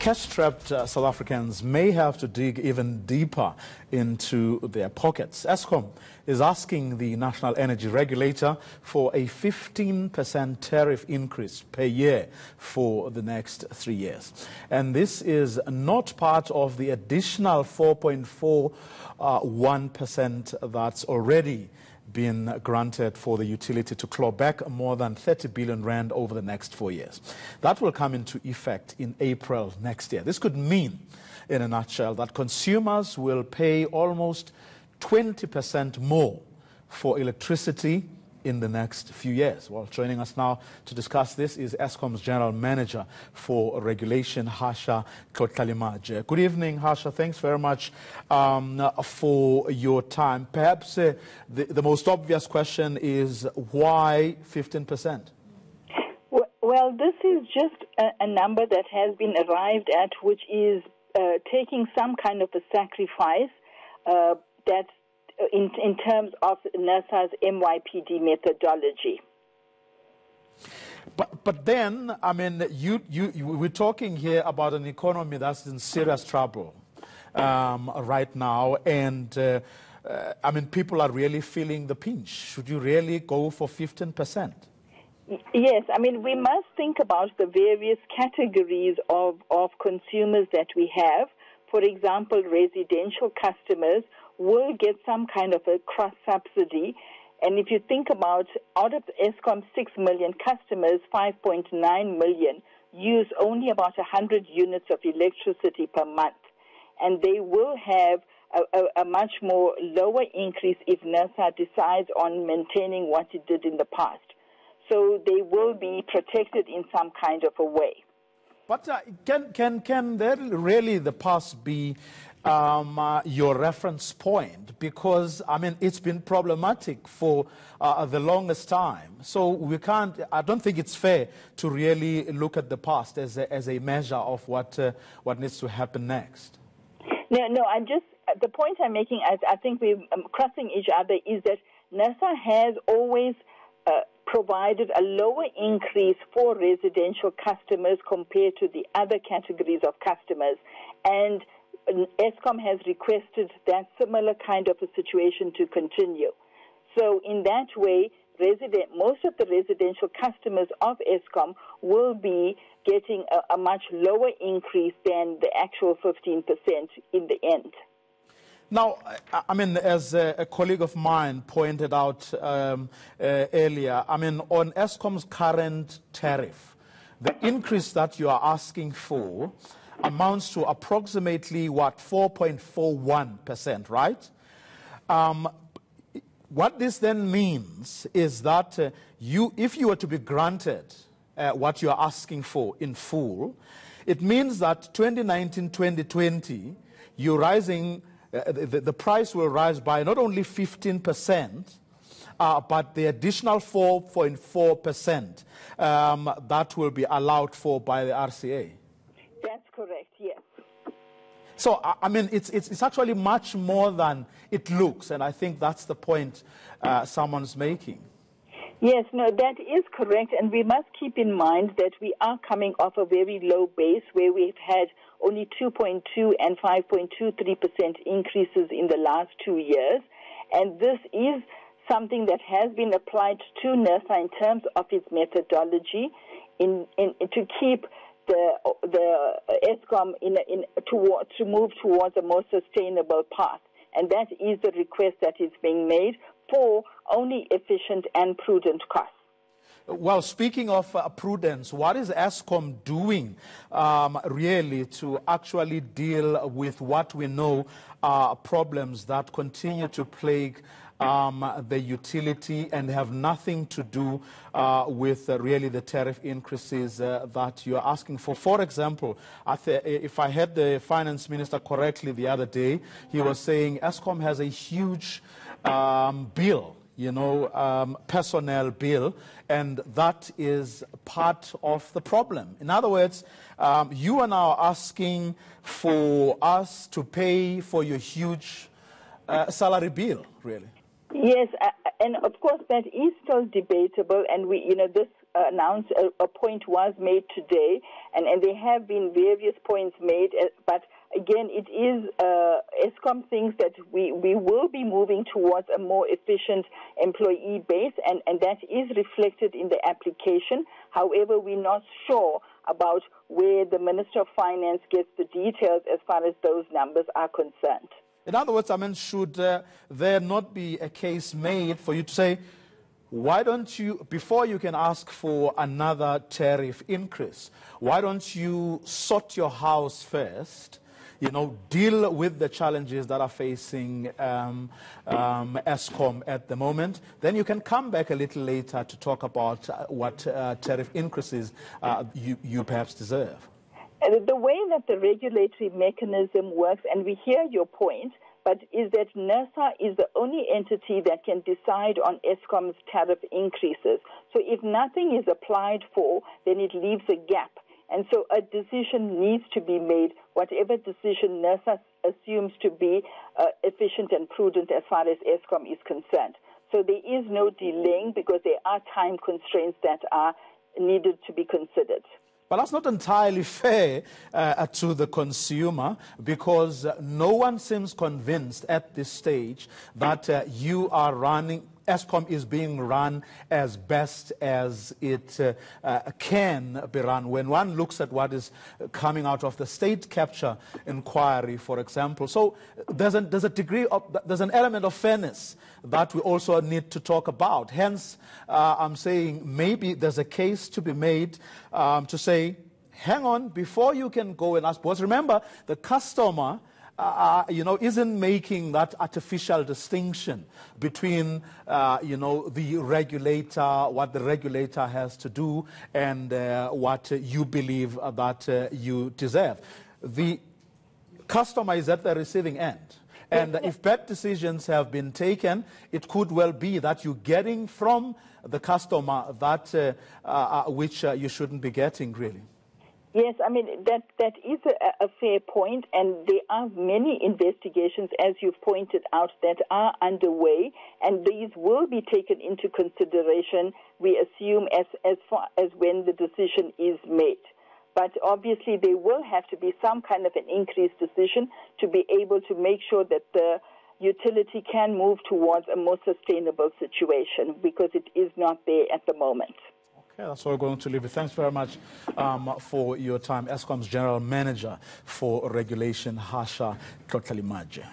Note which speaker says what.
Speaker 1: Cash-strapped South Africans may have to dig even deeper into their pockets. Eskom is asking the National Energy Regulator for a 15% tariff increase per year for the next 3 years. And this is not part of the additional 4.41% that's already been granted for the utility to claw back more than 30 billion rand over the next 4 years. That will come into effect in April next year. This could mean, in a nutshell, that consumers will pay almost 20% more for electricity in the next few years. Well, joining us now to discuss this is Eskom's General Manager for Regulation, Harsha Tlotlalimaj. Good evening, Harsha. Thanks very much for your time. Perhaps the most obvious question is why 15%?
Speaker 2: Well, this is just a number that has been arrived at, which is taking some kind of a sacrifice that in terms of NERSA's MYPD methodology.
Speaker 1: But then, I mean, we're talking here about an economy that's in serious trouble right now, and I mean, people are really feeling the pinch. Should you really go for 15%?
Speaker 2: Yes, I mean, we must think about the various categories of consumers that we have. For example, residential customers will get some kind of a cross-subsidy. And if you think about, out of Eskom's 6 million customers, 5.9 million use only about 100 units of electricity per month. And they will have a much more lower increase if NERSA decides on maintaining what it did in the past. So they will be protected in some kind of a way.
Speaker 1: But can there really the past be your reference point? Because, I mean, it's been problematic for the longest time. So we can't, I don't think it's fair to really look at the past as a measure of what needs to happen next.
Speaker 2: No, the point I'm making, I think we're crossing each other, is that NERSA has always provided a lower increase for residential customers compared to the other categories of customers. And Eskom has requested that similar kind of a situation to continue. So in that way, most of the residential customers of Eskom will be getting a much lower increase than the actual 15% in the end.
Speaker 1: Now, I mean, as a colleague of mine pointed out earlier, I mean, on Eskom's current tariff, the increase that you are asking for amounts to approximately, 4.41%, right? What this then means is that if you were to be granted what you are asking for in full, it means that 2019-2020, you're rising. The price will rise by not only 15%, but the additional 4.4% that will be allowed for by the RCA.
Speaker 2: That's correct, yes.
Speaker 1: So, I mean, it's actually much more than it looks, and I think that's the point someone's making.
Speaker 2: Yes, no, that is correct, and we must keep in mind that we are coming off a very low base where we've had only 2.2 and 5.23% increases in the last 2 years, and this is something that has been applied to NERSA in terms of its methodology to keep the Eskom to move towards a more sustainable path, and that is the request that is being made for only efficient and prudent costs.
Speaker 1: Well, speaking of prudence, what is Eskom doing really to actually deal with what we know are problems that continue to plague the utility and have nothing to do with really the tariff increases that you're asking for? For example, if I heard the finance minister correctly the other day, he was saying Eskom has a huge bill, personnel bill, and that is part of the problem. In other words, you are now asking for us to pay for your huge salary bill, really.
Speaker 2: Yes, and of course that is still debatable, and this announced, a point was made today, and there have been various points made, but again, it is, Eskom thinks that we will be moving towards a more efficient employee base, and that is reflected in the application. However, we're not sure about where the Minister of Finance gets the details as far as those numbers are concerned.
Speaker 1: In other words, I mean, should there not be a case made for you to say, why don't you, before you can ask for another tariff increase, why don't you sort your house first, you know, deal with the challenges that are facing Eskom at the moment, then you can come back a little later to talk about what tariff increases you perhaps deserve.
Speaker 2: The way that the regulatory mechanism works, and we hear your point, but is that NERSA is the only entity that can decide on Eskom's tariff increases. So if nothing is applied for, then it leaves a gap. And so a decision needs to be made, whatever decision NERSA assumes to be efficient and prudent as far as Eskom is concerned. So there is no delaying because there are time constraints that are needed to be considered.
Speaker 1: But that's not entirely fair to the consumer, because no one seems convinced at this stage that you are running, Eskom is being run as best as it can be run. When one looks at what is coming out of the state capture inquiry, for example, so there's a degree of, there's an element of fairness that we also need to talk about. Hence, I'm saying maybe there's a case to be made to say, hang on, before you can go and ask, because remember, the customer isn't making that artificial distinction between, the regulator, what the regulator has to do, and what you believe that you deserve. The customer is at the receiving end. And if bad decisions have been taken, it could well be that you're getting from the customer that which you shouldn't be getting, really.
Speaker 2: Yes, I mean, that is a fair point, and there are many investigations, as you've pointed out, that are underway, and these will be taken into consideration, we assume, as far as when the decision is made. But obviously there will have to be some kind of an increased decision to be able to make sure that the utility can move towards a more sustainable situation, because it is not there at the moment.
Speaker 1: Okay, that's all we're going to leave it. Thanks very much for your time. Eskom's General Manager for Regulation, Harsha Tlotlimaje.